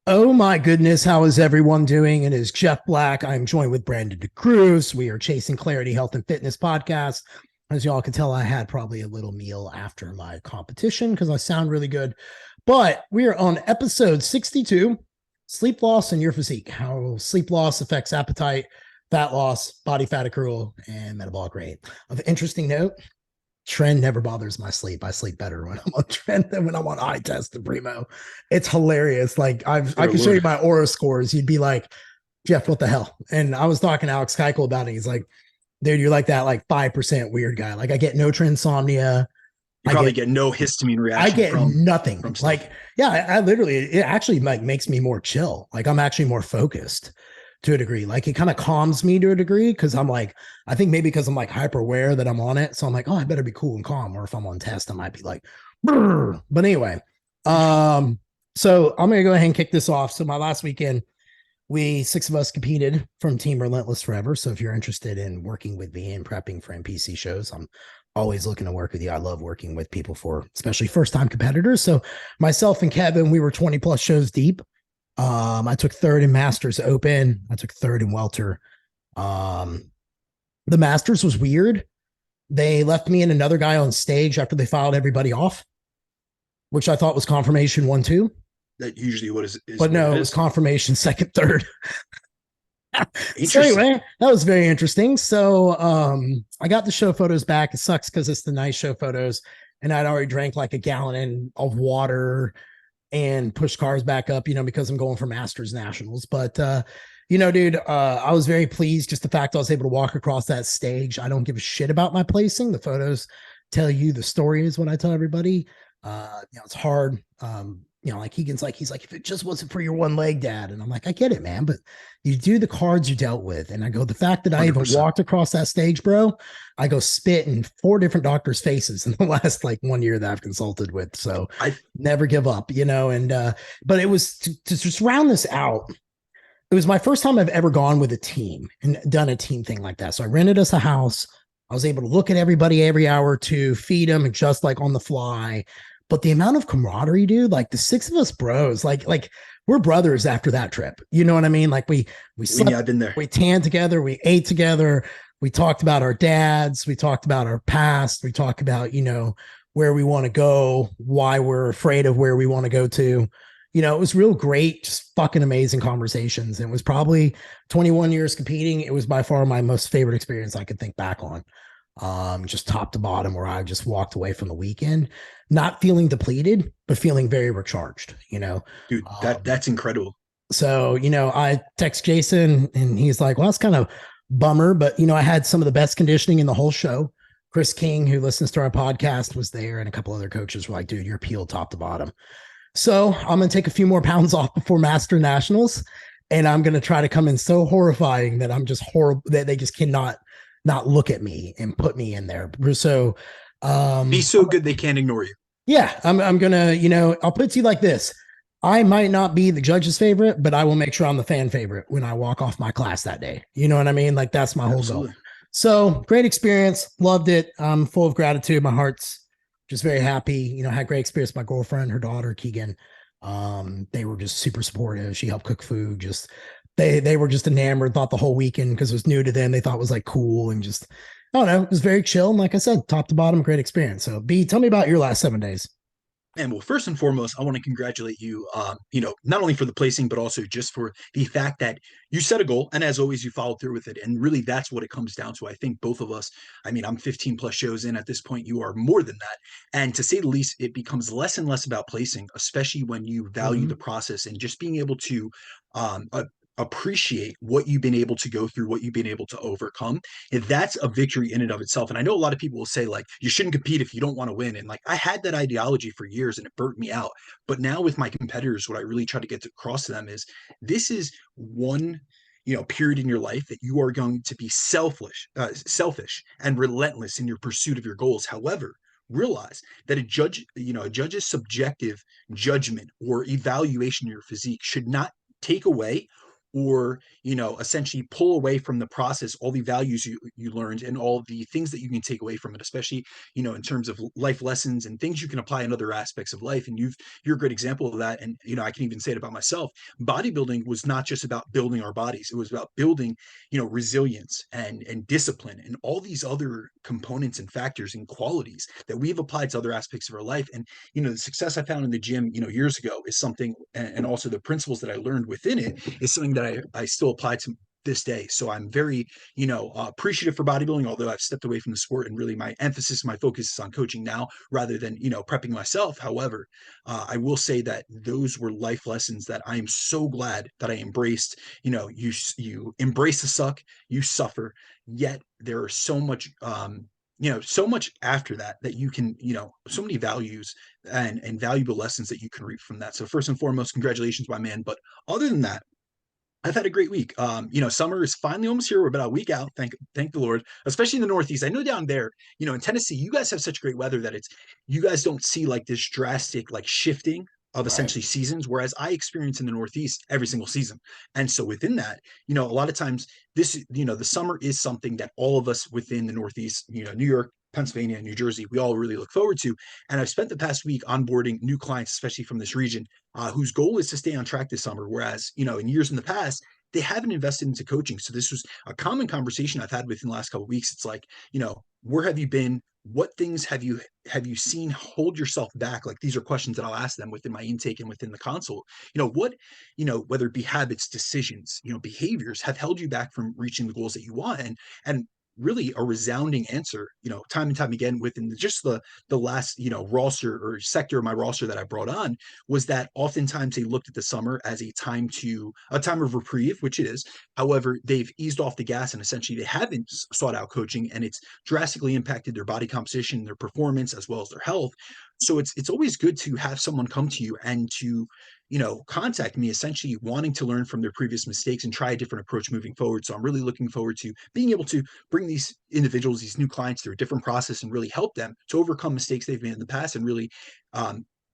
Oh my goodness, how is everyone doing? It is Jeff Black. I'm joined with Brandon DeCruz. We are Chasing Clarity Health and Fitness podcast. As y'all can tell, I had probably a little meal after my competition because I sound really good. But we are on episode 62, sleep loss and your physique, how sleep loss affects appetite, fat loss, body fat accrual, and metabolic rate. Of interesting note, trend never bothers my sleep. I sleep better when I'm on trend than when I'm on eye test and primo. It's hilarious. Like I can show you my aura scores. You'd be like, Jeff, what the hell? And I was talking to Alex Keuchel about it. He's like, dude, you're like that like 5% weird guy. Like I get no insomnia. You probably get no histamine reaction. I get nothing. From like, yeah, I literally, it actually like makes me more chill. Like I'm actually more focused to a degree. Like it kind of calms me to a degree because I'm like, I think maybe because I'm like hyper aware that I'm on it. So I'm like, oh, I better be cool and calm. Or if I'm on test, I might be like, brr. But anyway, so I'm gonna go ahead and kick this off. So my last weekend, six of us competed from Team Relentless Forever. So if you're interested in working with me and prepping for NPC shows, I'm always looking to work with you. I love working with people for especially first time competitors. So myself and Kevin, we were 20 plus shows deep. I took third in Masters Open. I took third in Welter. The Masters was weird. They left me and another guy on stage after they filed everybody off, which I thought was confirmation 1-2. That usually what is but no, it was confirmation second, third. So anyway, that was very interesting. So I got the show photos back. It sucks because it's the nice show photos, and I'd already drank like a gallon of water and push cars back up, because I'm going for Masters Nationals. But, dude, I was very pleased. Just the fact I was able to walk across that stage. I don't give a shit about my placing. The photos tell you the story is what I tell everybody. It's hard. Like he's like, if it just wasn't for your one leg, Dad. And I'm like, I get it, man, but you do the cards you dealt with. And I go, the fact that I 100%. Even walked across that stage, bro, I go spit in 4 different doctors' faces in the last like 1 year that I've consulted with. So I never give up, and, but it was to just round this out. It was my first time I've ever gone with a team and done a team thing like that. So I rented us a house. I was able to look at everybody every hour or two, feed them just like on the fly. But the amount of camaraderie, dude, like the 6 of us bros, like we're brothers after that trip. You know what I mean? Like we slept, I've been there. We tanned together, we ate together, we talked about our dads, we talked about our past, we talked about, where we want to go, why we're afraid of where we want to go to. It was real great, just fucking amazing conversations. And it was probably 21 years competing. It was by far my most favorite experience I could think back on. Just top to bottom, where I just walked away from the weekend not feeling depleted, but feeling very recharged, Dude, that's incredible. So, I text Jason and he's like, well, that's kind of bummer, but I had some of the best conditioning in the whole show. Chris King, who listens to our podcast, was there, and a couple other coaches were like, dude, you're peeled top to bottom. So I'm going to take a few more pounds off before Master Nationals. And I'm going to try to come in so horrifying that I'm just horrible, that they just cannot not look at me and put me in there. So be so good they can't ignore you. Yeah, I'm gonna, I'll put it to you like this. I might not be the judge's favorite, but I will make sure I'm the fan favorite when I walk off my class that day. You know what I mean? Like that's my whole goal. So great experience. Loved it. I'm full of gratitude. My heart's just very happy. Had great experience with my girlfriend, her daughter, Keegan. They were just super supportive. She helped cook food. Just they were just enamored, thought the whole weekend, because it was new to them, they thought it was like cool, and just, I don't know, it was very chill. And like I said, top to bottom, great experience. So B, tell me about your last 7 days. And well, first and foremost, I want to congratulate you, not only for the placing, but also just for the fact that you set a goal. And as always, you followed through with it. And really, that's what it comes down to. I think both of us, I'm 15 plus shows in at this point. You are more than that. And to say the least, it becomes less and less about placing, especially when you value the process and just being able to appreciate what you've been able to go through, what you've been able to overcome. And that's a victory in and of itself. And I know a lot of people will say, like, you shouldn't compete if you don't want to win. And like, I had that ideology for years and it burnt me out. But now with my competitors, what I really try to get across to them is this is one period in your life that you are going to be selfish and relentless in your pursuit of your goals. However, realize that a judge's subjective judgment or evaluation of your physique should not take away or essentially pull away from the process all the values you learned and all the things that you can take away from it, especially in terms of life lessons and things you can apply in other aspects of life. And you're a great example of that. And I can even say it about myself. Bodybuilding was not just about building our bodies, it was about building resilience and discipline and all these other components and factors and qualities that we've applied to other aspects of our life. And the success I found in the gym years ago is something, and also the principles that I learned within it is something that I still apply to this day. So I'm very, appreciative for bodybuilding, although I've stepped away from the sport and really my emphasis, my focus is on coaching now rather than, prepping myself. However, I will say that those were life lessons that I am so glad that I embraced. You embrace the suck, you suffer, yet there are so much, so much after that you can, so many values and valuable lessons that you can reap from that. So first and foremost, congratulations, my man. But other than that, I've had a great week. Summer is finally almost here. We're about a week out. Thank the Lord, especially in the Northeast. I know down there, in Tennessee, you guys have such great weather that you guys don't see like this drastic like shifting of Right. essentially seasons, whereas I experience in the Northeast every single season. And so within that, a lot of times the summer is something that all of us within the Northeast, New York, Pennsylvania, New Jersey, we all really look forward to. And I've spent the past week onboarding new clients, especially from this region, whose goal is to stay on track this summer. Whereas, in years in the past, they haven't invested into coaching. So this was a common conversation I've had within the last couple of weeks. It's like, where have you been? What things have you seen hold yourself back? Like these are questions that I'll ask them within my intake and within the consult. What, whether it be habits, decisions, behaviors have held you back from reaching the goals that you want. And really a resounding answer, time and time again within just the last, roster or sector of my roster that I brought on was that oftentimes they looked at the summer as a time of reprieve, which it is. However, they've eased off the gas and essentially they haven't sought out coaching, and it's drastically impacted their body composition, their performance, as well as their health. So it's always good to have someone come to you and to contact me essentially wanting to learn from their previous mistakes and try a different approach moving forward. So I'm really looking forward to being able to bring these individuals, these new clients through a different process and really help them to overcome mistakes they've made in the past and really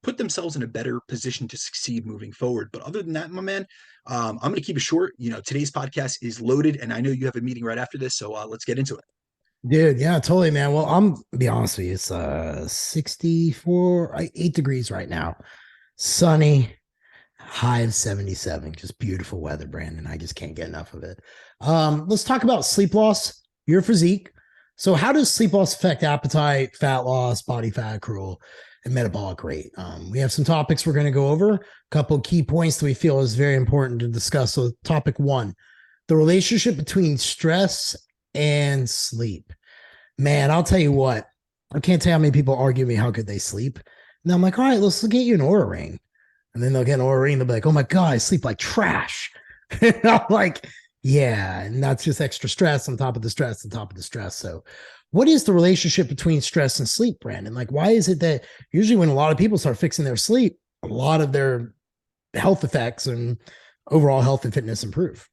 put themselves in a better position to succeed moving forward. But other than that, my man, I'm going to keep it short. Today's podcast is loaded and I know you have a meeting right after this. So let's get into it. Dude, yeah, totally, man. Well, I'm be honest with you, it's 64, 8 degrees right now. Sunny, high of 77. Just beautiful weather, Brandon. I just can't get enough of it. Let's talk about sleep loss, your physique. So how does sleep loss affect appetite, fat loss, body fat accrual, and metabolic rate? We have some topics we're going to go over, a couple of key points that we feel is very important to discuss. So topic 1, the relationship between stress and sleep. Man, I'll tell you what, I can't tell how many people argue me how good they sleep. And I'm like, all right, let's get you an Oura ring. And then they'll get an Oura ring. They'll be like, oh my God, I sleep like trash. And I'm like, yeah. And that's just extra stress on top of the stress on top of the stress. So what is the relationship between stress and sleep, Brandon? Like, why is it that usually when a lot of people start fixing their sleep, a lot of their health effects and overall health and fitness improve?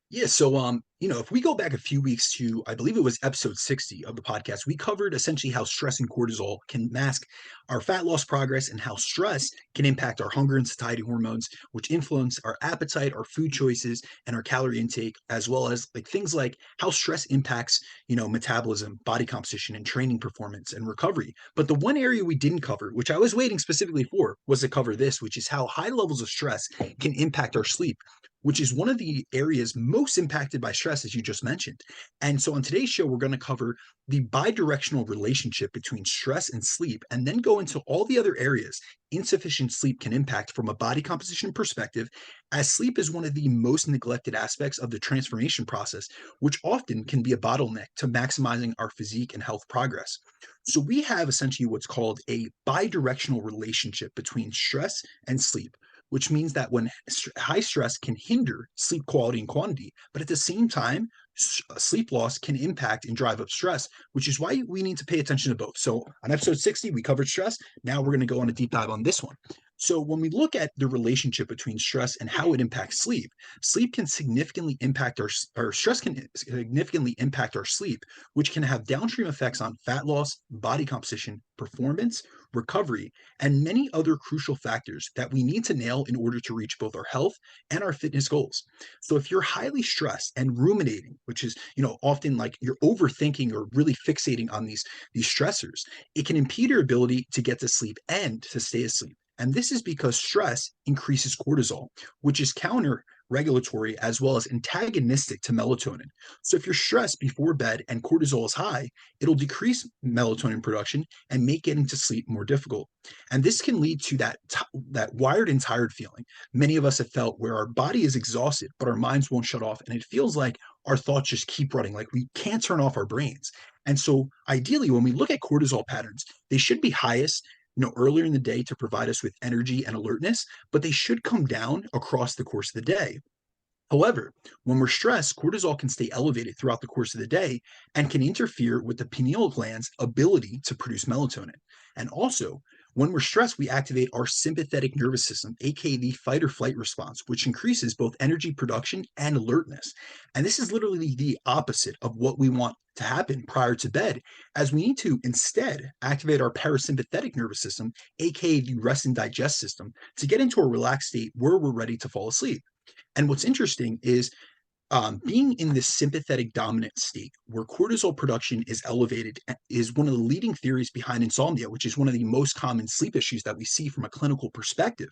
Yeah, so if we go back a few weeks to, I believe it was episode 60 of the podcast, we covered essentially how stress and cortisol can mask our fat loss progress and how stress can impact our hunger and satiety hormones, which influence our appetite, our food choices, and our calorie intake, as well as like things like how stress impacts, metabolism, body composition, and training performance and recovery. But the one area we didn't cover, which I was waiting specifically for, was to cover this, which is how high levels of stress can impact our sleep, which is one of the areas most impacted by stress, as you just mentioned. And so on today's show, we're going to cover the bidirectional relationship between stress and sleep, and then go into all the other areas insufficient sleep can impact from a body composition perspective, as sleep is one of the most neglected aspects of the transformation process, which often can be a bottleneck to maximizing our physique and health progress. So we have essentially what's called a bidirectional relationship between stress and sleep, which means that when high stress can hinder sleep quality and quantity, but at the same time, sleep loss can impact and drive up stress, which is why we need to pay attention to both. So on episode 60, we covered stress. Now we're going to go on a deep dive on this one. So when we look at the relationship between stress and how it impacts sleep, sleep can significantly impact our stress can significantly impact our sleep, which can have downstream effects on fat loss, body composition, performance, recovery, and many other crucial factors that we need to nail in order to reach both our health and our fitness goals. So if you're highly stressed and ruminating, which is, often like you're overthinking or really fixating on these stressors, it can impede your ability to get to sleep and to stay asleep. And this is because stress increases cortisol, which is counter regulatory as well as antagonistic to melatonin. So if you're stressed before bed and cortisol is high, it'll decrease melatonin production and make getting to sleep more difficult. And this can lead to that wired and tired feeling many of us have felt, where our body is exhausted, but our minds won't shut off. And it feels like our thoughts just keep running, like we can't turn off our brains. And so ideally, when we look at cortisol patterns, they should be highest earlier in the day to provide us with energy and alertness, but they should come down across the course of the day. However, when we're stressed, cortisol can stay elevated throughout the course of the day and can interfere with the pineal gland's ability to produce melatonin. And also, when we're stressed, we activate our sympathetic nervous system, aka the fight or flight response, which increases both energy production and alertness. And this is literally the opposite of what we want to happen prior to bed, as we need to instead activate our parasympathetic nervous system, aka the rest and digest system, to get into a relaxed state where we're ready to fall asleep. And what's interesting is being in this sympathetic dominant state where cortisol production is elevated is one of the leading theories behind insomnia, which is one of the most common sleep issues that we see from a clinical perspective.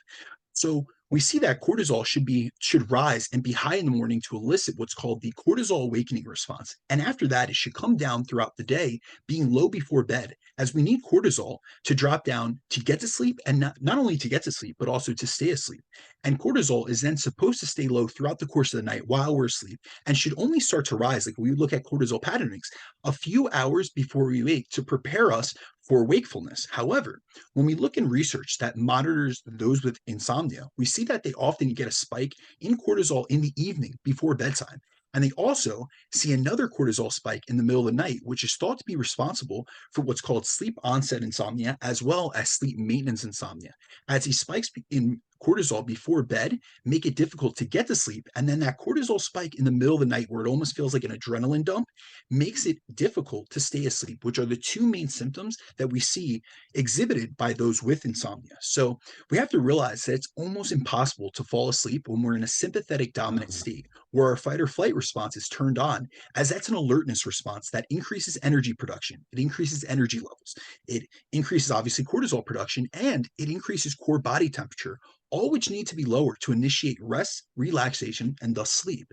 So we see that cortisol should rise and be high in the morning to elicit what's called the cortisol awakening response. And after that, it should come down throughout the day, being low before bed, as we need cortisol to drop down to get to sleep, and not only to get to sleep, but also to stay asleep. And cortisol is then supposed to stay low throughout the course of the night while we're asleep, and should only start to rise, like we look at cortisol patternings, a few hours before we wake to prepare us for wakefulness. However, when we look in research that monitors those with insomnia, we see that they often get a spike in cortisol in the evening before bedtime. And they also see another cortisol spike in the middle of the night, which is thought to be responsible for what's called sleep onset insomnia, as well as sleep maintenance insomnia, as these spikes in cortisol before bed make it difficult to get to sleep. And then that cortisol spike in the middle of the night, where it almost feels like an adrenaline dump, makes it difficult to stay asleep, which are the two main symptoms that we see exhibited by those with insomnia. So we have to realize that it's almost impossible to fall asleep when we're in a sympathetic dominant state, where our fight or flight response is turned on, as that's an alertness response that increases energy production. It increases energy levels. It increases, obviously, cortisol production, and it increases core body temperature, all which need to be lower to initiate rest, relaxation, and thus sleep.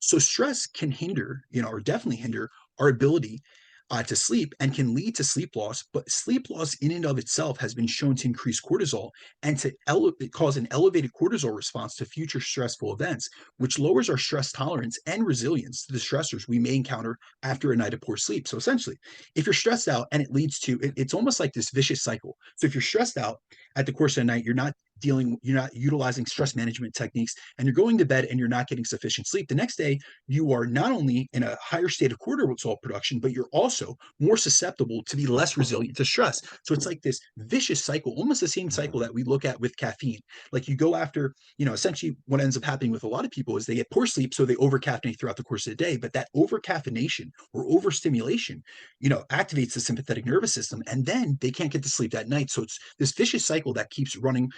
So stress can hinder, or definitely hinder our ability to sleep, and can lead to sleep loss. But sleep loss in and of itself has been shown to increase cortisol and to cause an elevated cortisol response to future stressful events, which lowers our stress tolerance and resilience to the stressors we may encounter after a night of poor sleep. So essentially, if you're stressed out and it leads to, it's almost like this vicious cycle. So if you're stressed out at the course of the night, you're not utilizing stress management techniques, and you're going to bed and you're not getting sufficient sleep. The next day, you are not only in a higher state of cortisol production, but you're also more susceptible to be less resilient to stress. So it's like this vicious cycle, almost the same cycle that we look at with caffeine. Like you go after, essentially what ends up happening with a lot of people is they get poor sleep, so they overcaffeinate throughout the course of the day. But that overcaffeination or overstimulation, activates the sympathetic nervous system, and then they can't get to sleep that night. So it's this vicious cycle that keeps running,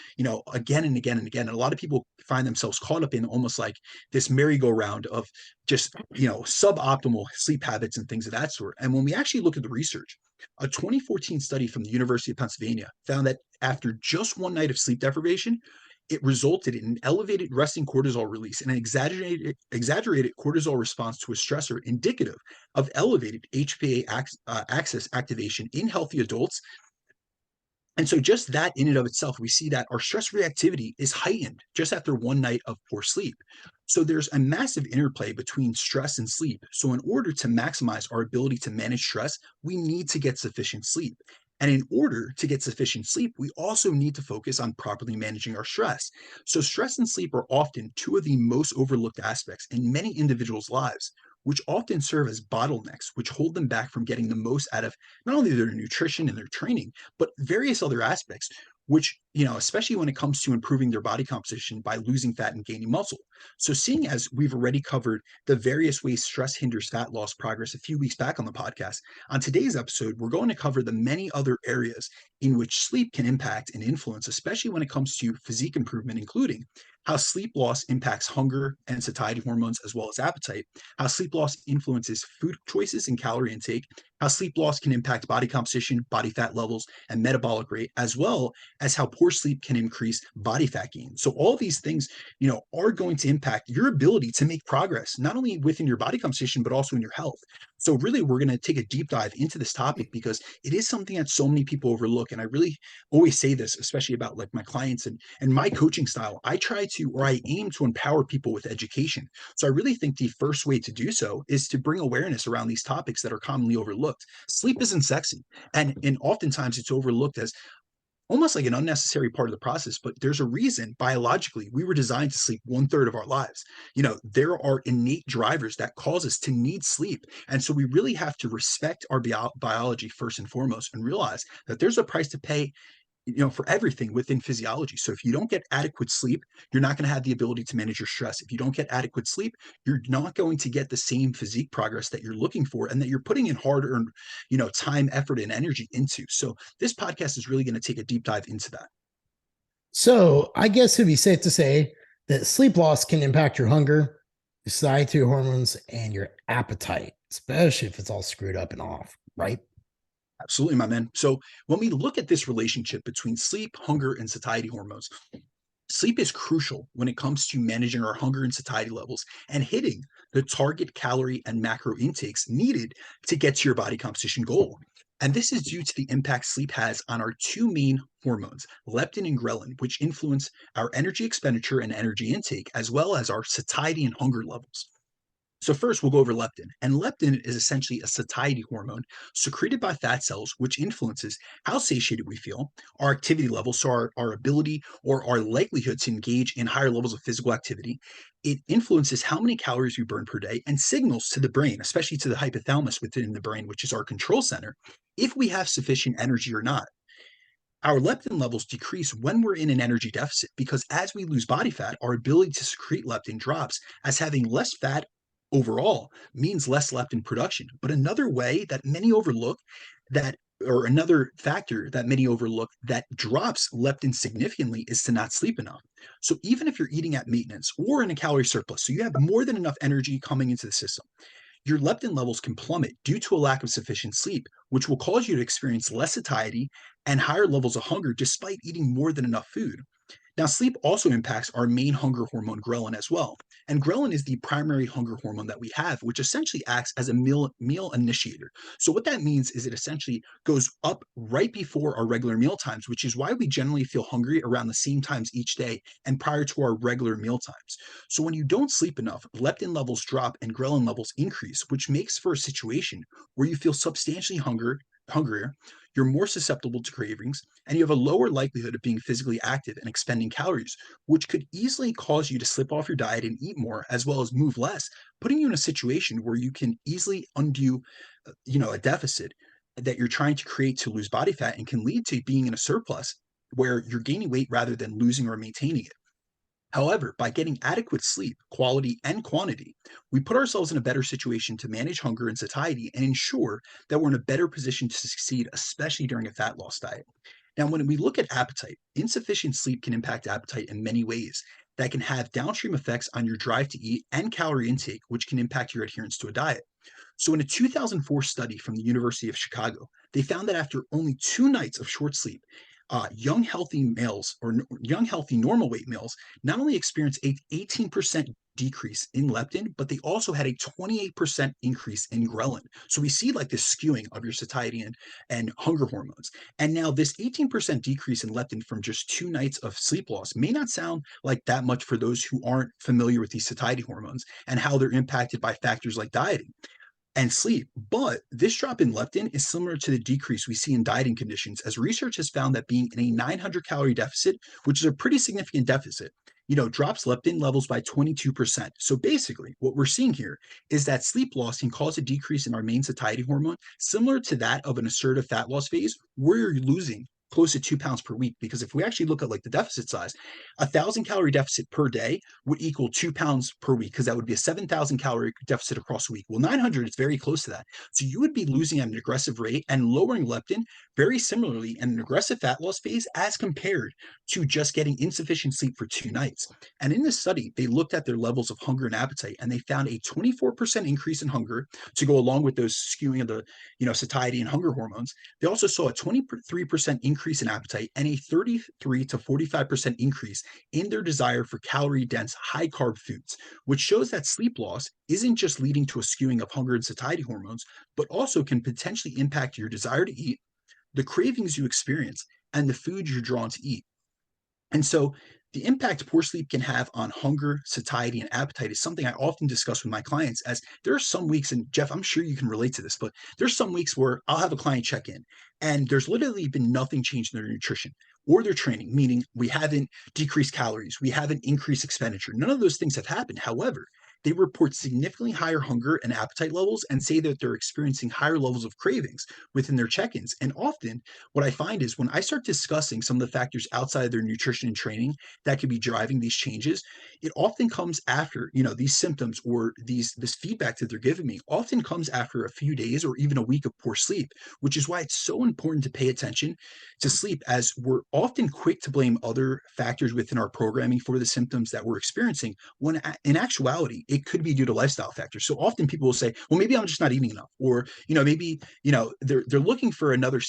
again and again and again. And a lot of people find themselves caught up in almost like this merry-go-round of just, suboptimal sleep habits and things of that sort. And when we actually look at the research, a 2014 study from the University of Pennsylvania found that after just one night of sleep deprivation, it resulted in an elevated resting cortisol release and an exaggerated cortisol response to a stressor indicative of elevated HPA axis activation in healthy adults. And so just that in and of itself, we see that our stress reactivity is heightened just after one night of poor sleep. So there's a massive interplay between stress and sleep. So in order to maximize our ability to manage stress, we need to get sufficient sleep. And in order to get sufficient sleep, we also need to focus on properly managing our stress. So stress and sleep are often two of the most overlooked aspects in many individuals' lives, which often serve as bottlenecks, which hold them back from getting the most out of not only their nutrition and their training, but various other aspects, which especially when it comes to improving their body composition by losing fat and gaining muscle. So, seeing as we've already covered the various ways stress hinders fat loss progress a few weeks back on the podcast, on today's episode, we're going to cover the many other areas in which sleep can impact and influence, especially when it comes to physique improvement, including how sleep loss impacts hunger and satiety hormones as well as appetite, how sleep loss influences food choices and calorie intake, how sleep loss can impact body composition, body fat levels, and metabolic rate, as well as how poor sleep can increase body fat gain. So all these things, are going to impact your ability to make progress, not only within your body composition, but also in your health. So really, we're going to take a deep dive into this topic because it is something that so many people overlook. And I really always say this, especially about like my clients and my coaching style. I try to, or I aim to empower people with education. So I really think the first way to do so is to bring awareness around these topics that are commonly overlooked. Sleep isn't sexy, and oftentimes it's overlooked as almost like an unnecessary part of the process, but there's a reason biologically we were designed to sleep one third of our lives. There are innate drivers that cause us to need sleep. And so we really have to respect our biology first and foremost and realize that there's a price to pay for everything within physiology. So if you don't get adequate sleep, you're not going to have the ability to manage your stress. If you don't get adequate sleep, you're not going to get the same physique progress that you're looking for and that you're putting in hard earned, time, effort, and energy into. So this podcast is really going to take a deep dive into that. So I guess it'd be safe to say that sleep loss can impact your hunger, your satiety hormones, and your appetite, especially if it's all screwed up and off, right? Absolutely, my man. So when we look at this relationship between sleep, hunger, and satiety hormones, sleep is crucial when it comes to managing our hunger and satiety levels and hitting the target calorie and macro intakes needed to get to your body composition goal. And this is due to the impact sleep has on our two main hormones, leptin and ghrelin, which influence our energy expenditure and energy intake, as well as our satiety and hunger levels. So first, we'll go over leptin. And leptin is essentially a satiety hormone secreted by fat cells, which influences how satiated we feel, our activity levels, so our ability or our likelihood to engage in higher levels of physical activity. It influences how many calories we burn per day and signals to the brain, especially to the hypothalamus within the brain, which is our control center, if we have sufficient energy or not. Our leptin levels decrease when we're in an energy deficit because as we lose body fat, our ability to secrete leptin drops, as having less fat overall means less leptin production. But another way that many overlook that or another factor that many overlook that drops leptin significantly is to not sleep enough. So even if you're eating at maintenance or in a calorie surplus, so you have more than enough energy coming into the system, your leptin levels can plummet due to a lack of sufficient sleep, which will cause you to experience less satiety and higher levels of hunger despite eating more than enough food. Now, sleep also impacts our main hunger hormone, ghrelin, as well. And ghrelin is the primary hunger hormone that we have, which essentially acts as a meal initiator. So, what that means is it essentially goes up right before our regular meal times, which is why we generally feel hungry around the same times each day and prior to our regular meal times. So, when you don't sleep enough, leptin levels drop and ghrelin levels increase, which makes for a situation where you feel substantially hungrier, you're more susceptible to cravings, and you have a lower likelihood of being physically active and expending calories, which could easily cause you to slip off your diet and eat more, as well as move less, putting you in a situation where you can easily undo, a deficit that you're trying to create to lose body fat and can lead to being in a surplus where you're gaining weight rather than losing or maintaining it. However, by getting adequate sleep, quality and quantity, we put ourselves in a better situation to manage hunger and satiety and ensure that we're in a better position to succeed, especially during a fat loss diet. Now, when we look at appetite, insufficient sleep can impact appetite in many ways that can have downstream effects on your drive to eat and calorie intake, which can impact your adherence to a diet. So, in a 2004 study from the University of Chicago, they found that after only 2 nights of short sleep, young healthy males or young healthy normal weight males not only experienced a 18% decrease in leptin, but they also had a 28% increase in ghrelin. So we see like this skewing of your satiety and hunger hormones. And now this 18% decrease in leptin from just 2 nights of sleep loss may not sound like that much for those who aren't familiar with these satiety hormones and how they're impacted by factors like dieting and sleep. But this drop in leptin is similar to the decrease we see in dieting conditions, as research has found that being in a 900 calorie deficit, which is a pretty significant deficit, drops leptin levels by 22%. So basically, what we're seeing here is that sleep loss can cause a decrease in our main satiety hormone, similar to that of an assertive fat loss phase, where you're losing close to 2 pounds per week. Because if we actually look at like the deficit size, 1,000 calorie deficit per day would equal 2 pounds per week, because that would be a 7,000 calorie deficit across a week. Well, 900 is very close to that. So you would be losing at an aggressive rate and lowering leptin very similarly in an aggressive fat loss phase as compared to just getting insufficient sleep for 2 nights. And in this study, they looked at their levels of hunger and appetite, and they found a 24% increase in hunger to go along with those skewing of the, satiety and hunger hormones. They also saw a 23% increase in appetite and a 33 to 45% increase in their desire for calorie dense, high carb foods, which shows that sleep loss isn't just leading to a skewing of hunger and satiety hormones, but also can potentially impact your desire to eat, the cravings you experience, and the food you're drawn to eat. And so the impact poor sleep can have on hunger, satiety, and appetite is something I often discuss with my clients, as there are some weeks, and Jeff, I'm sure you can relate to this, but there's some weeks where I'll have a client check in and there's literally been nothing changed in their nutrition or their training, meaning we haven't decreased calories, we haven't increased expenditure. None of those things have happened. However, they report significantly higher hunger and appetite levels and say that they're experiencing higher levels of cravings within their check ins. And often, what I find is when I start discussing some of the factors outside of their nutrition and training that could be driving these changes, it often comes after, these symptoms or this feedback that they're giving me often comes after a few days or even a week of poor sleep, which is why it's so important to pay attention to sleep, as we're often quick to blame other factors within our programming for the symptoms that we're experiencing, when in actuality, it could be due to lifestyle factors. So often people will say, well, maybe I'm just not eating enough, or, maybe, they're looking for another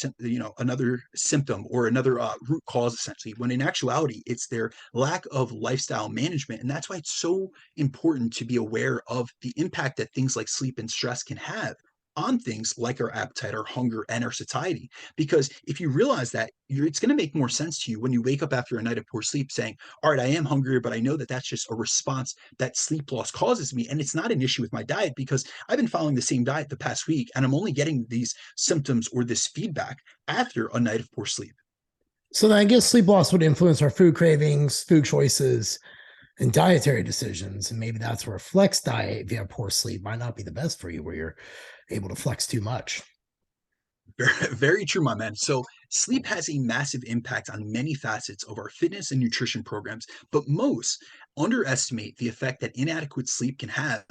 symptom or another root cause, essentially, when in actuality, it's their lack of lifestyle management. And that's why it's so important to be aware of the impact that things like sleep and stress can have on things like our appetite, our hunger, and our satiety. Because if you realize that, it's going to make more sense to you when you wake up after a night of poor sleep saying, all right, I am hungrier, but I know that that's just a response that sleep loss causes me. And it's not an issue with my diet, because I've been following the same diet the past week and I'm only getting these symptoms or this feedback after a night of poor sleep. So then I guess sleep loss would influence our food cravings, food choices, and dietary decisions. And maybe that's where a flex diet, if you have poor sleep, might not be the best for you, where you're able to flex too much. Very, very true, my man. So sleep has a massive impact on many facets of our fitness and nutrition programs, but most underestimate the effect that inadequate sleep can have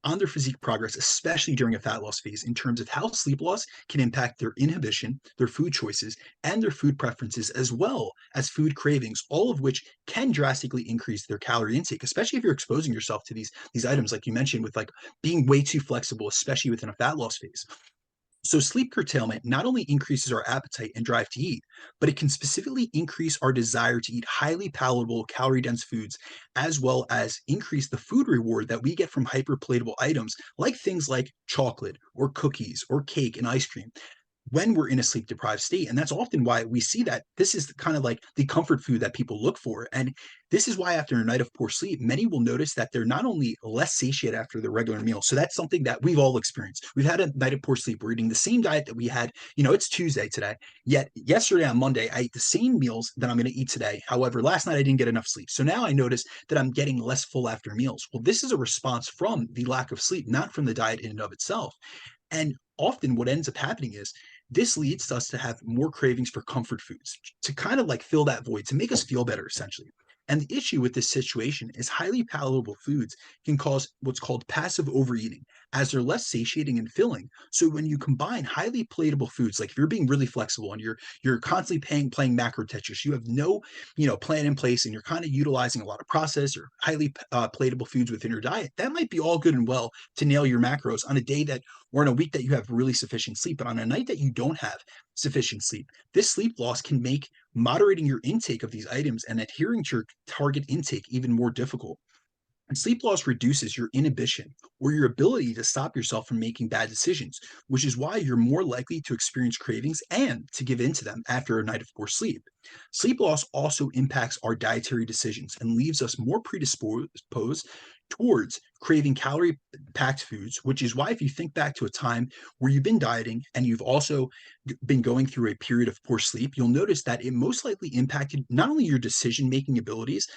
on their physique progress, especially during a fat loss phase, in terms of how sleep loss can impact their inhibition, their food choices, and their food preferences, as well as food cravings, all of which can drastically increase their calorie intake, especially if you're exposing yourself to these items, like you mentioned, with like being way too flexible, especially within a fat loss phase. So, sleep curtailment not only increases our appetite and drive to eat, but it can specifically increase our desire to eat highly palatable, calorie dense foods, as well as increase the food reward that we get from hyperpalatable items like things like chocolate or cookies or cake and ice cream when we're in a sleep deprived state. And that's often why we see that this is kind of like the comfort food that people look for. And this is why after a night of poor sleep, many will notice that they're not only less satiated after their regular meal. So that's something that we've all experienced. We've had a night of poor sleep. We're eating the same diet that we had, it's Tuesday today. Yet yesterday on Monday, I ate the same meals that I'm going to eat today. However, last night I didn't get enough sleep. So now I notice that I'm getting less full after meals. Well, this is a response from the lack of sleep, not from the diet in and of itself. And often what ends up happening is this leads us to have more cravings for comfort foods, to kind of like fill that void, to make us feel better, essentially. And the issue with this situation is highly palatable foods can cause what's called passive overeating, as they're less satiating and filling. So when you combine highly palatable foods, like if you're being really flexible and you're constantly playing macro Tetris, you have no plan in place, and you're kind of utilizing a lot of processed or highly palatable foods within your diet, that might be all good and well to nail your macros on a day that, or in a week that you have really sufficient sleep. But on a night that you don't have sufficient sleep, this sleep loss can make moderating your intake of these items and adhering to your target intake even more difficult. And sleep loss reduces your inhibition, or your ability to stop yourself from making bad decisions, which is why you're more likely to experience cravings and to give in to them after a night of poor sleep. Sleep loss also impacts our dietary decisions and leaves us more predisposed towards craving calorie packed foods, which is why if you think back to a time where you've been dieting and you've also been going through a period of poor sleep, you'll notice that it most likely impacted not only your decision making abilities,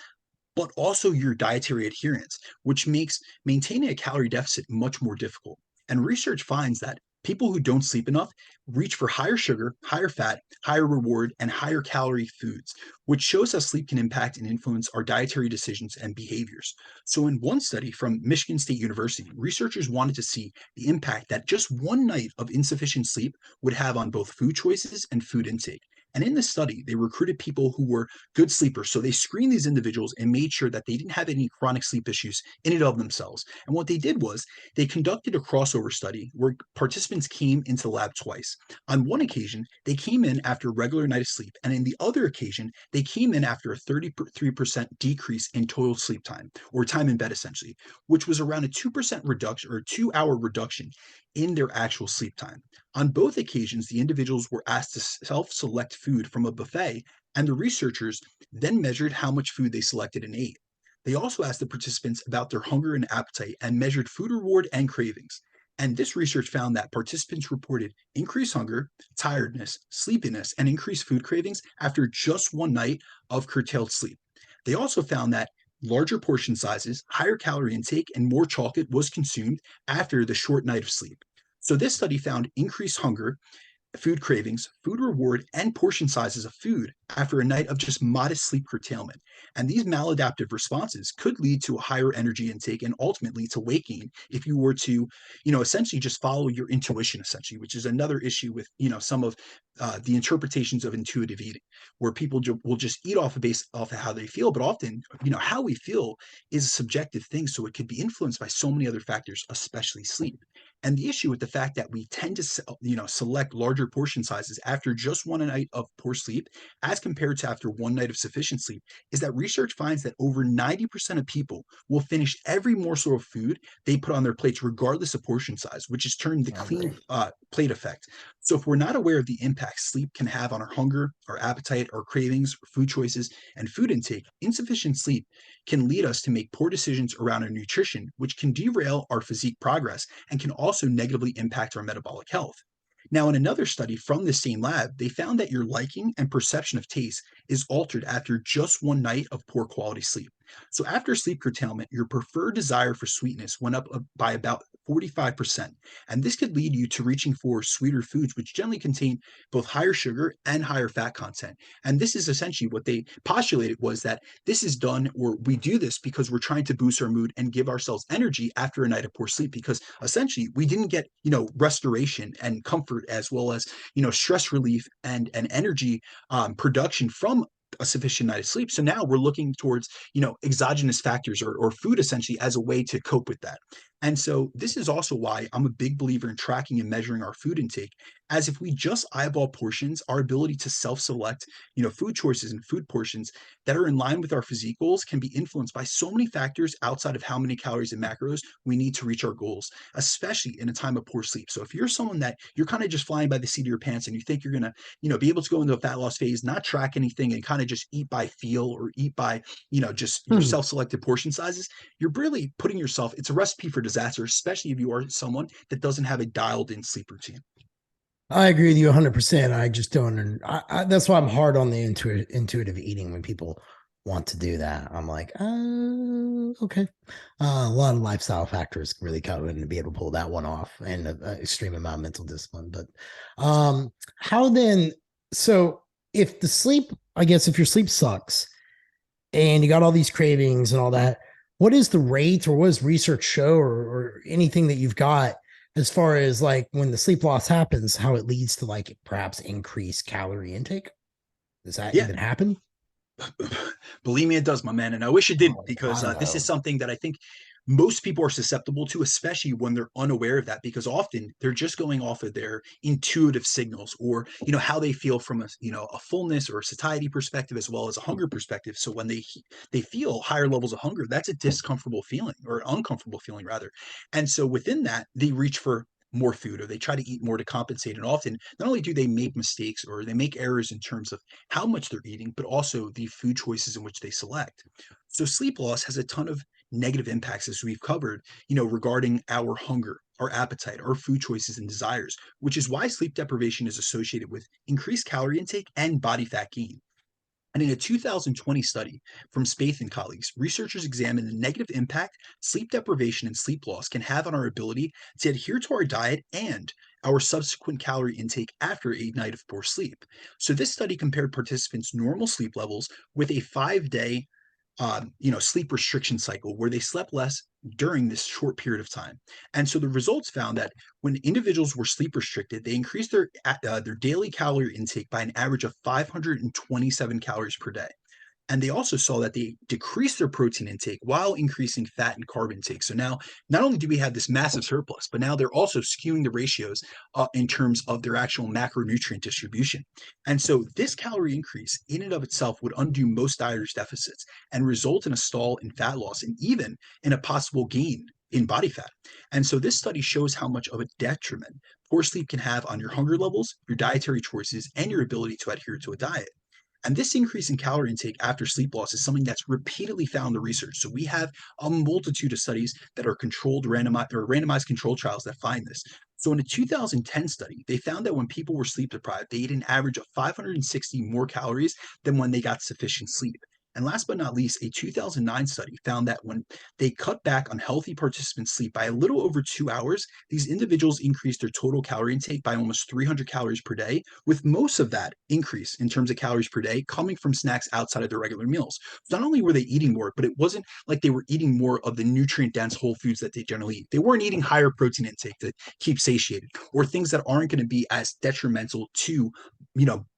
but also your dietary adherence, which makes maintaining a calorie deficit much more difficult. And research finds that People who don't sleep enough reach for higher sugar, higher fat, higher reward, and higher calorie foods, which shows how sleep can impact and influence our dietary decisions and behaviors. So, in one study from Michigan State University, researchers wanted to see the impact that just one night of insufficient sleep would have on both food choices and food intake. And in this study, they recruited people who were good sleepers. So they screened these individuals and made sure that they didn't have any chronic sleep issues in and of themselves. And what they did was they conducted a crossover study where participants came into the lab twice. On one occasion, they came in after a regular night of sleep, and in the other occasion, they came in after a 33% decrease in total sleep time, or time in bed essentially, which was around a 2% reduction or 2 hour reduction in their actual sleep time. On both occasions, the individuals were asked to self select food from a buffet, and the researchers then measured how much food they selected and ate. They also asked the participants about their hunger and appetite and measured food reward and cravings. And this research found that participants reported increased hunger, tiredness, sleepiness, and increased food cravings after just one night of curtailed sleep. They also found that larger portion sizes, higher calorie intake, and more chocolate was consumed after the short night of sleep. So, this study found increased hunger, food cravings, food reward, and portion sizes of food after a night of just modest sleep curtailment. And these maladaptive responses could lead to a higher energy intake and ultimately to weight gain if you were to, essentially just follow your intuition, essentially, which is another issue with, some of the interpretations of intuitive eating, where people will just eat off of how they feel, but often, how we feel is a subjective thing, so it could be influenced by so many other factors, especially sleep. And the issue with the fact that we tend to, select larger portion sizes after just one night of poor sleep, as compared to after one night of sufficient sleep, is that research finds that over 90% of people will finish every morsel of food they put on their plates, regardless of portion size, which is termed the I agree. clean plate effect. So, if we're not aware of the impact sleep can have on our hunger, our appetite, our cravings, food choices, and food intake, insufficient sleep can lead us to make poor decisions around our nutrition, which can derail our physique progress and can also negatively impact our metabolic health. Now, in another study from the same lab, they found that your liking and perception of taste is altered after just one night of poor quality sleep. So, after sleep curtailment, your preferred desire for sweetness went up by about 45%. And this could lead you to reaching for sweeter foods, which generally contain both higher sugar and higher fat content. And this is essentially what they postulated, was that this is done, or we do this because we're trying to boost our mood and give ourselves energy after a night of poor sleep, because essentially we didn't get, restoration and comfort, as well as, stress relief and energy production from a sufficient night of sleep. So now we're looking towards, exogenous factors, or food essentially, as a way to cope with that. And so this is also why I'm a big believer in tracking and measuring our food intake, as if we just eyeball portions, our ability to self-select, food choices and food portions that are in line with our physique goals can be influenced by so many factors outside of how many calories and macros we need to reach our goals, especially in a time of poor sleep. So if you're someone that you're kind of just flying by the seat of your pants and you think you're going to, be able to go into a fat loss phase, not track anything, and kind of just eat by feel, or eat by, just your Hmm. self-selected portion sizes, you're really putting yourself, it's a recipe for disaster, especially if you are someone that doesn't have a dialed in sleep routine. I agree with you 100%. I just don't. That's why I'm hard on the intuitive eating when people want to do that. I'm like, okay. A lot of lifestyle factors really come in to be able to pull that one off, and an extreme amount of mental discipline. But how then? So if the sleep, I guess, if your sleep sucks and you got all these cravings and all that, what is the rate, or what does research show, or anything that you've got as far as like when the sleep loss happens, how it leads to like perhaps increased calorie intake? Does that Yeah, even happen? believe me, it does, my man. And I wish it didn't, Oh, because I this is know. something that I think most people are susceptible to, especially when they're unaware of that, because often they're just going off of their intuitive signals, or, how they feel from a, a fullness or a satiety perspective, as well as a hunger perspective. So when they feel higher levels of hunger, that's a discomfortable feeling, or uncomfortable feeling rather. And so within that, they reach for more food, or they try to eat more to compensate. And often, not only do they make mistakes, or they make errors in terms of how much they're eating, but also the food choices in which they select. So sleep loss has a ton of negative impacts, as we've covered, regarding our hunger, our appetite, our food choices and desires, which is why sleep deprivation is associated with increased calorie intake and body fat gain. And in a 2020 study from Spaeth and colleagues, researchers examined the negative impact sleep deprivation and sleep loss can have on our ability to adhere to our diet and our subsequent calorie intake after a night of poor sleep. So this study compared participants' normal sleep levels with a 5-day sleep restriction cycle where they slept less during this short period of time. And so the results found that when individuals were sleep restricted, they increased their daily calorie intake by an average of 527 calories per day. And they also saw that they decreased their protein intake while increasing fat and carb intake. So now, not only do we have this massive surplus, but now they're also skewing the ratios in terms of their actual macronutrient distribution. And so, this calorie increase in and of itself would undo most dieters' deficits and result in a stall in fat loss and even in a possible gain in body fat. And so, this study shows how much of a detriment poor sleep can have on your hunger levels, your dietary choices, and your ability to adhere to a diet. And this increase in calorie intake after sleep loss is something that's repeatedly found in the research. So we have a multitude of studies that are controlled randomized control trials that find this. So in a 2010 study, they found that when people were sleep deprived, they ate an average of 560 more calories than when they got sufficient sleep. And last but not least, a 2009 study found that when they cut back on healthy participants' sleep by a little over 2 hours, these individuals increased their total calorie intake by almost 300 calories per day, with most of that increase in terms of calories per day coming from snacks outside of their regular meals. So not only were they eating more, but it wasn't like they were eating more of the nutrient-dense whole foods that they generally eat. They weren't eating higher protein intake to keep satiated or things that aren't going to be as detrimental to,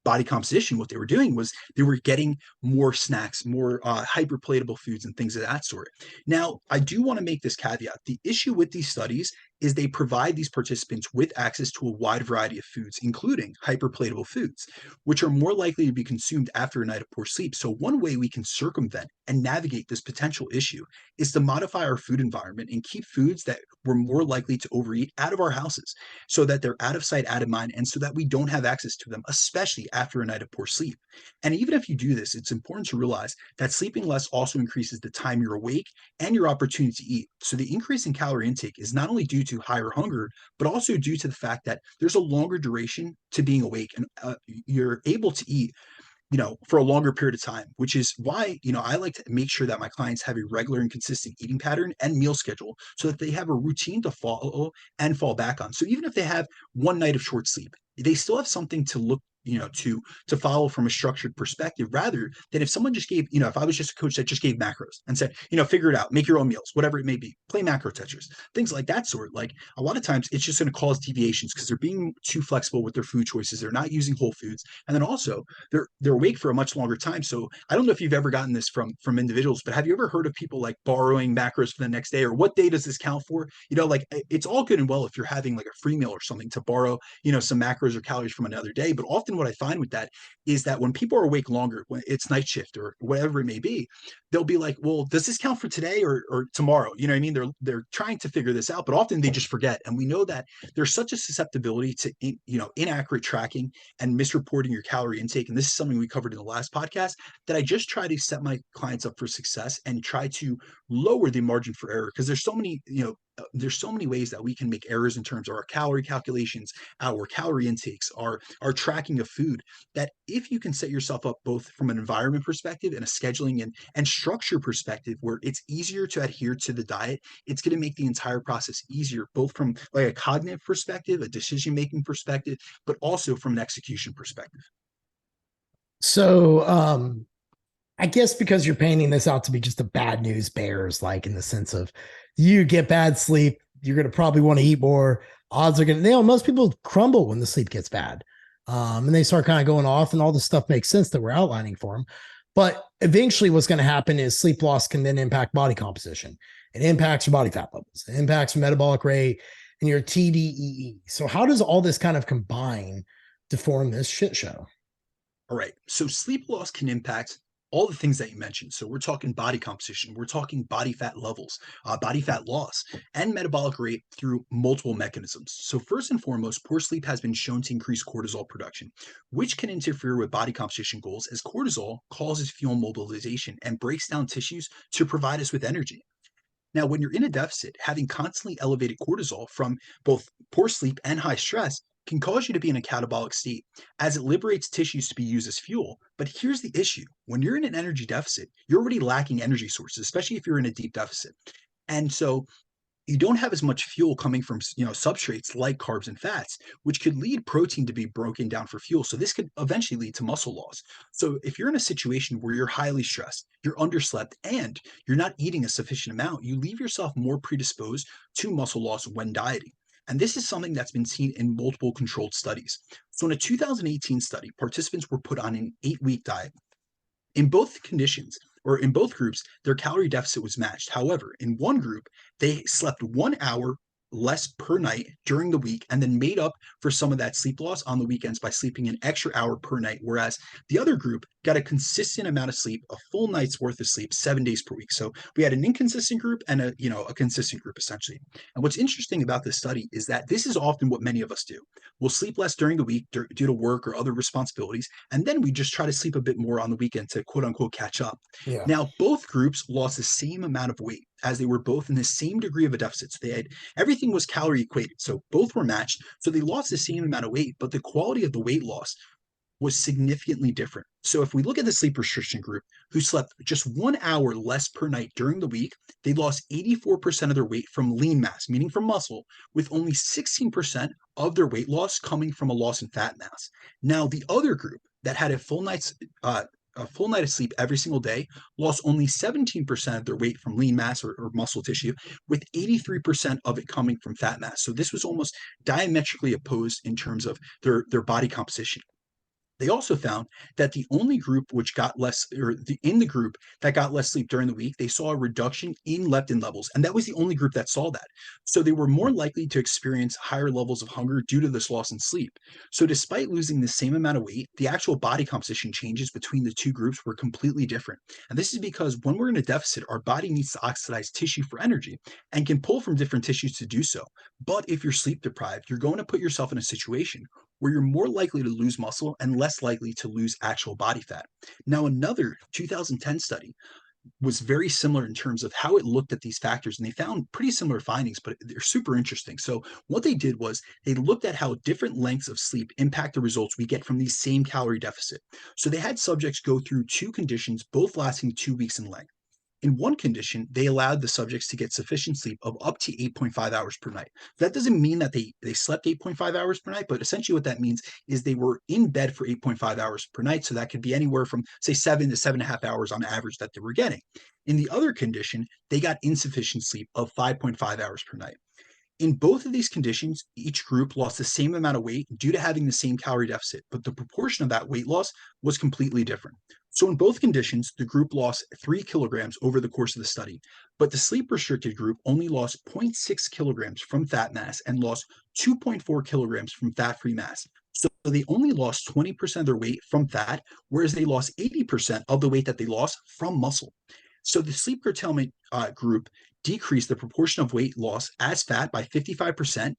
body composition. What they were doing was they were getting more snacks, more hyperpalatable foods and things of that sort. Now, I do want to make this caveat. The issue with these studies is they provide these participants with access to a wide variety of foods, including hyperpalatable foods, which are more likely to be consumed after a night of poor sleep. So one way we can circumvent and navigate this potential issue is to modify our food environment and keep foods that we're more likely to overeat out of our houses so that they're out of sight, out of mind, and so that we don't have access to them, especially after a night of poor sleep. And even if you do this, it's important to realize that sleeping less also increases the time you're awake and your opportunity to eat. So the increase in calorie intake is not only due to higher hunger, but also due to the fact that there's a longer duration to being awake and you're able to eat for a longer period of time, which is why, I like to make sure that my clients have a regular and consistent eating pattern and meal schedule so that they have a routine to follow and fall back on. So even if they have one night of short sleep, they still have something to look to follow from a structured perspective rather than if someone just gave, if I was just a coach that just gave macros and said, figure it out, make your own meals, whatever it may be, play macro Tetris, things like that sort. Like a lot of times it's just going to cause deviations because they're being too flexible with their food choices. They're not using whole foods. And then also they're awake for a much longer time. So I don't know if you've ever gotten this from individuals, but have you ever heard of people like borrowing macros for the next day, or what day does this count for? Like it's all good and well if you're having like a free meal or something to borrow, some macros or calories from another day. But often what I find with that is that when people are awake longer, when it's night shift or whatever it may be, they'll be like, well, does this count for today or tomorrow? You know what I mean? They're trying to figure this out, but often they just forget. And we know that there's such a susceptibility to inaccurate tracking and misreporting your calorie intake. And this is something we covered in the last podcast that I just try to set my clients up for success and try to lower the margin for error because there's so many ways that we can make errors in terms of our calorie calculations, our calorie intakes, our tracking of food, that if you can set yourself up both from an environment perspective and a scheduling and structure perspective where it's easier to adhere to the diet, it's going to make the entire process easier, both from like a cognitive perspective, a decision-making perspective, but also from an execution perspective. So I guess because you're painting this out to be just a bad news bears, like in the sense of you get bad sleep, you're going to probably want to eat more. Odds are going to, most people crumble when the sleep gets bad. And they start kind of going off, and all this stuff makes sense that we're outlining for them. But eventually what's going to happen is sleep loss can then impact body composition. It impacts your body fat levels. It impacts your metabolic rate and your TDEE. So how does all this kind of combine to form this shit show? All right. So sleep loss can impact all the things that you mentioned. So we're talking body composition, we're talking body fat levels, body fat loss, and metabolic rate through multiple mechanisms. So first and foremost, poor sleep has been shown to increase cortisol production, which can interfere with body composition goals as cortisol causes fuel mobilization and breaks down tissues to provide us with energy. Now, when you're in a deficit, having constantly elevated cortisol from both poor sleep and high stress can cause you to be in a catabolic state as it liberates tissues to be used as fuel. But here's the issue. When you're in an energy deficit, you're already lacking energy sources, especially if you're in a deep deficit. And so you don't have as much fuel coming from substrates like carbs and fats, which could lead protein to be broken down for fuel. So this could eventually lead to muscle loss. So if you're in a situation where you're highly stressed, you're underslept, and you're not eating a sufficient amount, you leave yourself more predisposed to muscle loss when dieting. And this is something that's been seen in multiple controlled studies. So in a 2018 study, participants were put on an 8-week diet. In both conditions, or in both groups, their calorie deficit was matched. However, in one group, they slept 1 hour less per night during the week and then made up for some of that sleep loss on the weekends by sleeping an extra hour per night. Whereas the other group got a consistent amount of sleep, a full night's worth of sleep, 7 days per week. So we had an inconsistent group and a consistent group essentially. And what's interesting about this study is that this is often what many of us do. We'll sleep less during the week due to work or other responsibilities, and then we just try to sleep a bit more on the weekend to quote unquote catch up. Yeah. Now, both groups lost the same amount of weight as they were both in the same degree of a deficit. So they had everything was calorie equated. So both were matched. So they lost the same amount of weight, but the quality of the weight loss was significantly different. So if we look at the sleep restriction group who slept just 1 hour less per night during the week, they lost 84% of their weight from lean mass, meaning from muscle, with only 16% of their weight loss coming from a loss in fat mass. Now, the other group that had a full night of sleep every single day lost only 17% of their weight from lean mass or muscle tissue, with 83% of it coming from fat mass. So this was almost diametrically opposed in terms of their body composition. They also found that the only group which got less, or in the group that got less sleep during the week, they saw a reduction in leptin levels. And that was the only group that saw that. So they were more likely to experience higher levels of hunger due to this loss in sleep. So despite losing the same amount of weight, the actual body composition changes between the two groups were completely different. And this is because when we're in a deficit, our body needs to oxidize tissue for energy and can pull from different tissues to do so. But if you're sleep deprived, you're going to put yourself in a situation where you're more likely to lose muscle and less likely to lose actual body fat. Now, another 2010 study was very similar in terms of how it looked at these factors, and they found pretty similar findings, but they're super interesting. So, what they did was they looked at how different lengths of sleep impact the results we get from these same calorie deficit. So, they had subjects go through two conditions, both lasting 2 weeks in length. In one condition, they allowed the subjects to get sufficient sleep of up to 8.5 hours per night. That doesn't mean that they slept 8.5 hours per night, but essentially what that means is they were in bed for 8.5 hours per night. So that could be anywhere from, say, 7 to 7.5 hours on average that they were getting. In the other condition, they got insufficient sleep of 5.5 hours per night. In both of these conditions, each group lost the same amount of weight due to having the same calorie deficit, but the proportion of that weight loss was completely different. So, in both conditions, the group lost 3 kilograms over the course of the study, but the sleep restricted group only lost zero point 0.6 kilograms from fat mass and lost 2.4 kilograms from fat free mass. So, they only lost 20% of their weight from fat, whereas they lost 80% of the weight that they lost from muscle. So the sleep curtailment group decreased the proportion of weight loss as fat by 55%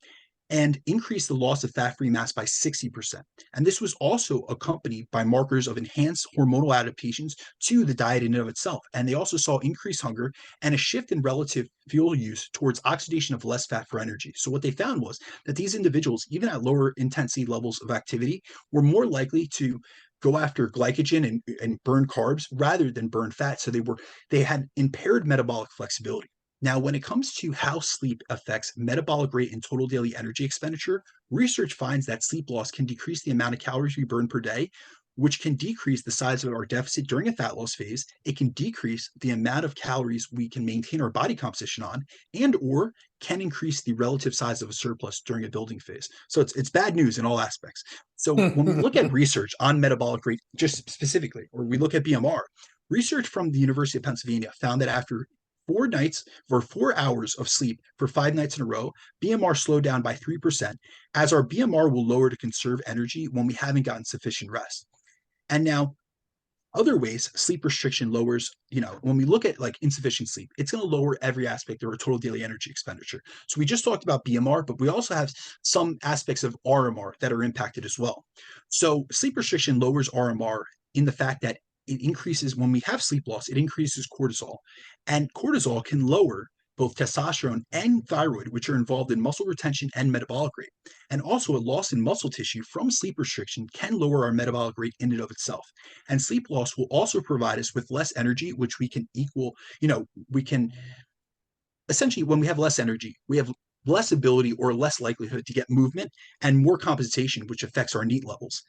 and increased the loss of fat-free mass by 60%. And this was also accompanied by markers of enhanced hormonal adaptations to the diet in and of itself. And they also saw increased hunger and a shift in relative fuel use towards oxidation of less fat for energy. So what they found was that these individuals, even at lower intensity levels of activity, were more likely to go after glycogen and burn carbs rather than burn fat. So they had impaired metabolic flexibility. Now, when it comes to how sleep affects metabolic rate and total daily energy expenditure, research finds that sleep loss can decrease the amount of calories we burn per day, which can decrease the size of our deficit during a fat loss phase. It can decrease the amount of calories we can maintain our body composition on, and or can increase the relative size of a surplus during a building phase. So it's bad news in all aspects. So when we look at research on metabolic rate, just specifically, or we look at BMR, research from the University of Pennsylvania found that after 4 nights or 4 hours of sleep for 5 nights in a row, BMR slowed down by 3%, as our BMR will lower to conserve energy when we haven't gotten sufficient rest. And now, other ways sleep restriction lowers, when we look at like insufficient sleep, it's going to lower every aspect of our total daily energy expenditure. So we just talked about BMR, but we also have some aspects of RMR that are impacted as well. So sleep restriction lowers RMR in the fact that it increases when we have sleep loss, it increases cortisol. And cortisol can lower both testosterone and thyroid, which are involved in muscle retention and metabolic rate. And also, a loss in muscle tissue from sleep restriction can lower our metabolic rate in and of itself. And sleep loss will also provide us with less energy, which we can equal, we can essentially when we have less energy, we have less ability or less likelihood to get movement and more compensation, which affects our NEAT levels.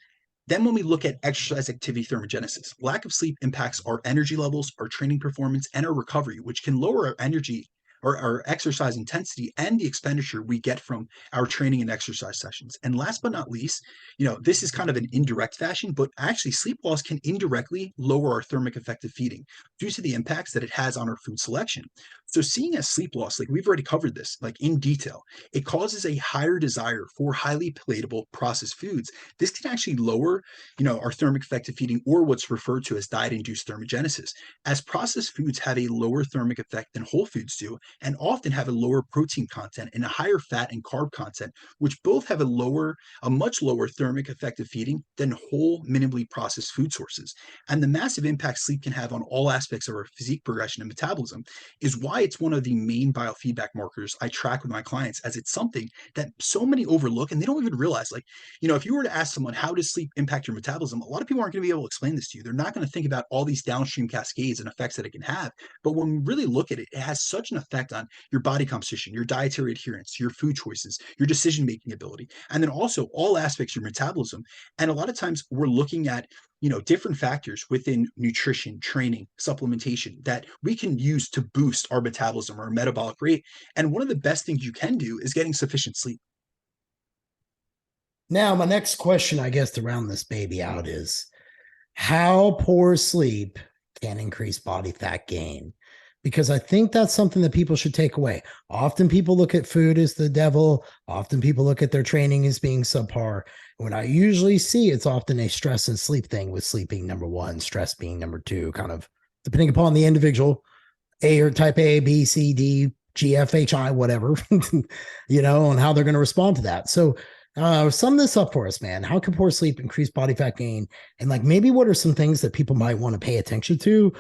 Then when we look at exercise activity thermogenesis, lack of sleep impacts our energy levels, our training performance, and our recovery, which can lower our energy or our exercise intensity and the expenditure we get from our training and exercise sessions. And last but not least, this is kind of an indirect fashion, but actually sleep loss can indirectly lower our thermic effect of feeding due to the impacts that it has on our food selection. So seeing as sleep loss, like we've already covered this, like in detail, it causes a higher desire for highly palatable processed foods. This can actually lower our thermic effect of feeding, or what's referred to as diet-induced thermogenesis, as processed foods have a lower thermic effect than whole foods do, and often have a lower protein content and a higher fat and carb content, which both have a much lower thermic effect of feeding than whole, minimally processed food sources. And the massive impact sleep can have on all aspects of our physique progression and metabolism is why it's one of the main biofeedback markers I track with my clients, as it's something that so many overlook and they don't even realize. Like, if you were to ask someone, how does sleep impact your metabolism? A lot of people aren't going to be able to explain this to you. They're not going to think about all these downstream cascades and effects that it can have. But when we really look at it, it has such an effect on your body composition, your dietary adherence, your food choices, your decision-making ability, and then also all aspects of your metabolism. And a lot of times we're looking at different factors within nutrition, training, supplementation that we can use to boost our metabolism or our metabolic rate. And one of the best things you can do is getting sufficient sleep. Now, my next question, I guess, to round this baby out is how poor sleep can increase body fat gain? Because I think that's something that people should take away. Often people look at food as the devil. Often people look at their training as being subpar. What I usually see, it's often a stress and sleep thing, with sleep being number one, stress being number two, kind of depending upon the individual, A or type A, B, C, D, G, F, H, I, whatever, and how they're going to respond to that. So sum this up for us, man. How can poor sleep increase body fat gain? And like, maybe what are some things that people might want to pay attention to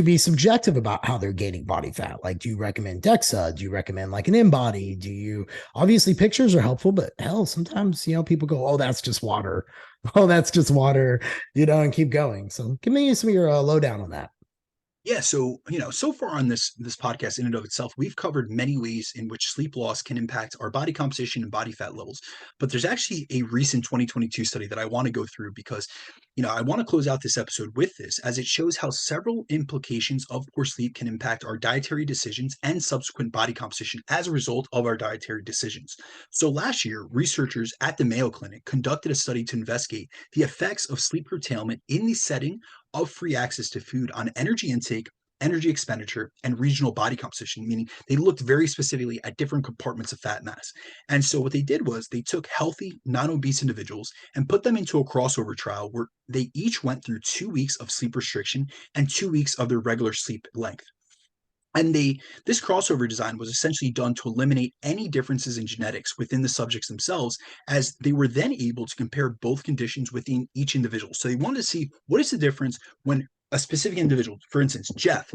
be subjective about how they're gaining body fat? Like, do you recommend DEXA? Do you recommend like an InBody? Do you, obviously pictures are helpful, but hell, sometimes, people go, oh, that's just water. Oh, that's just water, and keep going. So give me some of your lowdown on that. Yeah, so so far on this podcast in and of itself, we've covered many ways in which sleep loss can impact our body composition and body fat levels. But there's actually a recent 2022 study that I want to go through because, I want to close out this episode with this, as it shows how several implications of poor sleep can impact our dietary decisions and subsequent body composition as a result of our dietary decisions. So last year, researchers at the Mayo Clinic conducted a study to investigate the effects of sleep curtailment in the setting of free access to food on energy intake, energy expenditure, and regional body composition, meaning they looked very specifically at different compartments of fat mass. And so what they did was they took healthy, non-obese individuals and put them into a crossover trial where they each went through 2 weeks of sleep restriction and 2 weeks of their regular sleep length. And this crossover design was essentially done to eliminate any differences in genetics within the subjects themselves, as they were then able to compare both conditions within each individual. So they wanted to see what is the difference when a specific individual, for instance, Jeff,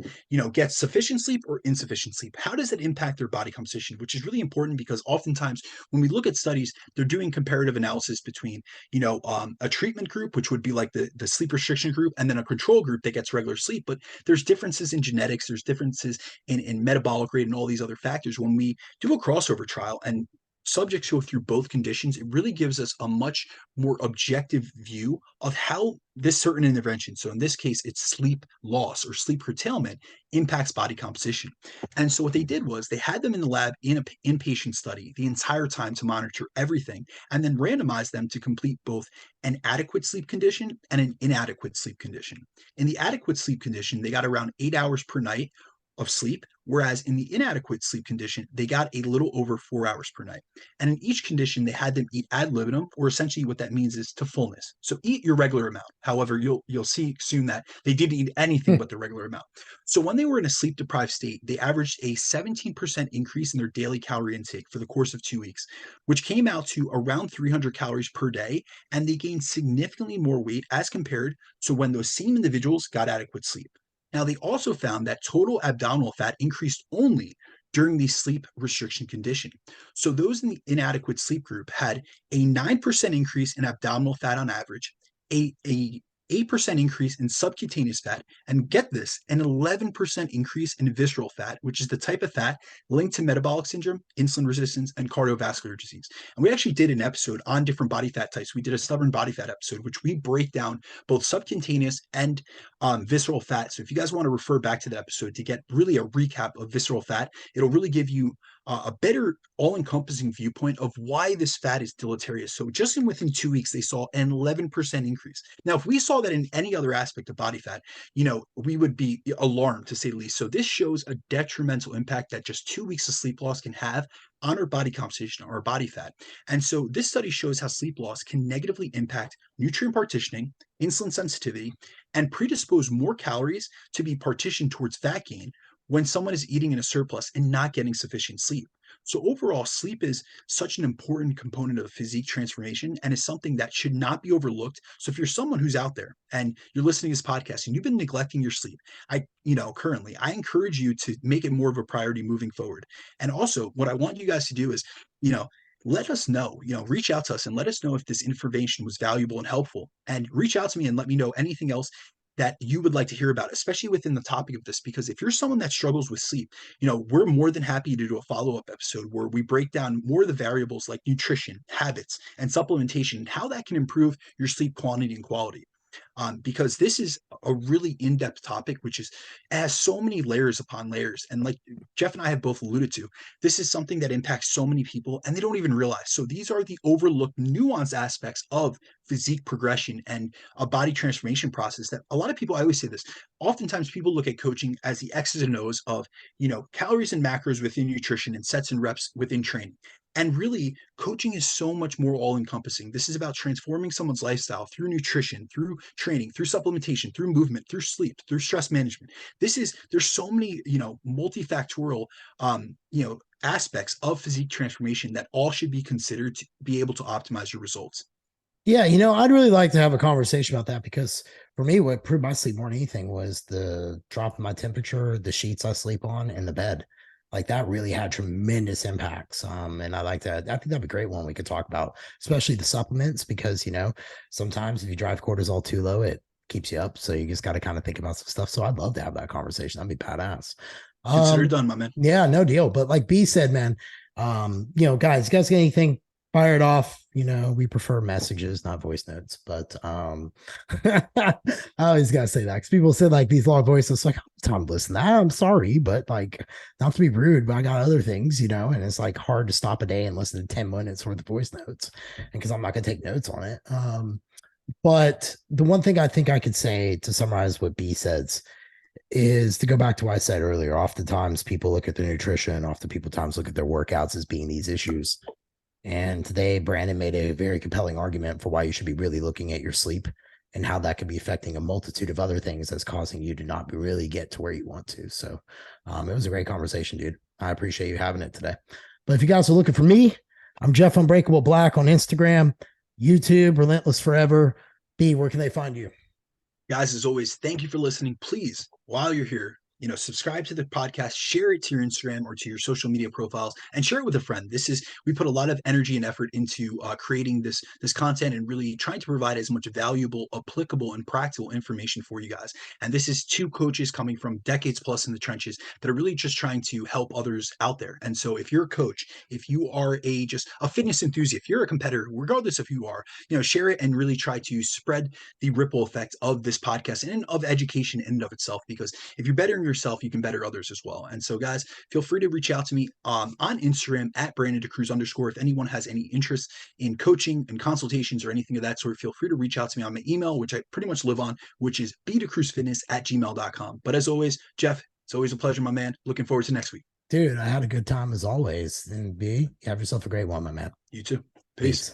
gets sufficient sleep or insufficient sleep. How does it impact their body composition? Which is really important because oftentimes when we look at studies, they're doing comparative analysis between, a treatment group, which would be like the sleep restriction group, and then a control group that gets regular sleep. But there's differences in genetics, there's differences in metabolic rate and all these other factors. When we do a crossover trial and subjects go through both conditions, it really gives us a much more objective view of how this certain intervention, so in this case, it's sleep loss or sleep curtailment, impacts body composition. And so what they did was they had them in the lab in an inpatient study the entire time to monitor everything, and then randomized them to complete both an adequate sleep condition and an inadequate sleep condition. In the adequate sleep condition, they got around 8 hours per night of sleep, whereas in the inadequate sleep condition, they got a little over 4 hours per night. And in each condition, they had them eat ad libitum, or essentially what that means is to fullness. So eat your regular amount. However, you'll see soon that they didn't eat anything but the regular amount. So when they were in a sleep deprived state, they averaged a 17% increase in their daily calorie intake for the course of 2 weeks, which came out to around 300 calories per day, and they gained significantly more weight as compared to when those same individuals got adequate sleep. Now, they also found that total abdominal fat increased only during the sleep restriction condition. So those in the inadequate sleep group had a 9% increase in abdominal fat on average, a 8% increase in subcutaneous fat, and get this, an 11% increase in visceral fat, which is the type of fat linked to metabolic syndrome, insulin resistance, and cardiovascular disease. And we actually did an episode on different body fat types. We did a stubborn body fat episode, which we break down both subcutaneous and visceral fat. So if you guys want to refer back to the episode to get really a recap of visceral fat, it'll really give you a better all-encompassing viewpoint of why this fat is deleterious. So just within 2 weeks, they saw an 11% increase. Now, if we saw that in any other aspect of body fat, we would be alarmed, to say the least. So this shows a detrimental impact that just 2 weeks of sleep loss can have on our body composition or our body fat. And so this study shows how sleep loss can negatively impact nutrient partitioning, insulin sensitivity, and predispose more calories to be partitioned towards fat gain when someone is eating in a surplus and not getting sufficient sleep. So overall, sleep is such an important component of physique transformation and is something that should not be overlooked. So if you're someone who's out there and you're listening to this podcast and you've been neglecting your sleep, currently, I encourage you to make it more of a priority moving forward. And also, what I want you guys to do is, let us know, reach out to us and let us know if this information was valuable and helpful. And reach out to me and let me know anything else that you would like to hear about, especially within the topic of this, because if you're someone that struggles with sleep, we're more than happy to do a follow-up episode where we break down more of the variables like nutrition, habits, and supplementation, and how that can improve your sleep quantity and quality. Because this is a really in-depth topic, which has so many layers upon layers. And like Jeff and I have both alluded to, this is something that impacts so many people and they don't even realize. So these are the overlooked nuanced aspects of physique progression and a body transformation process that a lot of people, I always say this, oftentimes people look at coaching as the X's and O's of, calories and macros within nutrition and sets and reps within training. And really, coaching is so much more all-encompassing. This is about transforming someone's lifestyle through nutrition, through training, through supplementation, through movement, through sleep, through stress management. There's so many, multifactorial, aspects of physique transformation that all should be considered to be able to optimize your results. Yeah, I'd really like to have a conversation about that because for me, what improved my sleep more than anything was the drop in my temperature, the sheets I sleep on, and the bed. Like that really had tremendous impacts. And I like that. I think that'd be a great one we could talk about, especially the supplements, because, sometimes if you drive cortisol too low, it keeps you up. So you just got to kind of think about some stuff. So I'd love to have that conversation. That'd be badass. Consider it done, my man. Yeah, no deal. But like B said, man, guys, you guys get anything fired off, we prefer messages, not voice notes, but I always gotta say that because people say like these long voices, like, time to listen to that. I'm sorry, but like, not to be rude, but I got other things, and it's like hard to stop a day and listen to 10 minutes worth of voice notes, and because I'm not gonna take notes on it. But the one thing I think I could say to summarize what B says is to go back to what I said earlier. Oftentimes people look at their nutrition, oftentimes look at their workouts as being these issues. And today, Brandon made a very compelling argument for why you should be really looking at your sleep and how that could be affecting a multitude of other things that's causing you to not really get to where you want to. So it was a great conversation, dude. I appreciate you having it today. But if you guys are looking for me, I'm Jeff Unbreakable Black on Instagram, YouTube, Relentless Forever. B, where can they find you? Guys, as always, thank you for listening. Please, while you're here, subscribe to the podcast, share it to your Instagram or to your social media profiles, and share it with a friend. We put a lot of energy and effort into creating this content and really trying to provide as much valuable, applicable, and practical information for you guys. And this is two coaches coming from decades plus in the trenches that are really just trying to help others out there. And so if you're a coach, if you are just a fitness enthusiast, if you're a competitor, regardless of who you are, share it and really try to spread the ripple effect of this podcast and of education in and of itself, because if you're bettering yourself, you can better others as well. And so guys, feel free to reach out to me on Instagram at @BrandonDeCruz_. If anyone has any interest in coaching and consultations or anything of that sort, feel free to reach out to me on my email, which I pretty much live on, which is bdecruzfitness@gmail.com. But as always, Jeff, it's always a pleasure, my man. Looking forward to next week. Dude, I had a good time as always. And B, you have yourself a great one, my man. You too. Peace.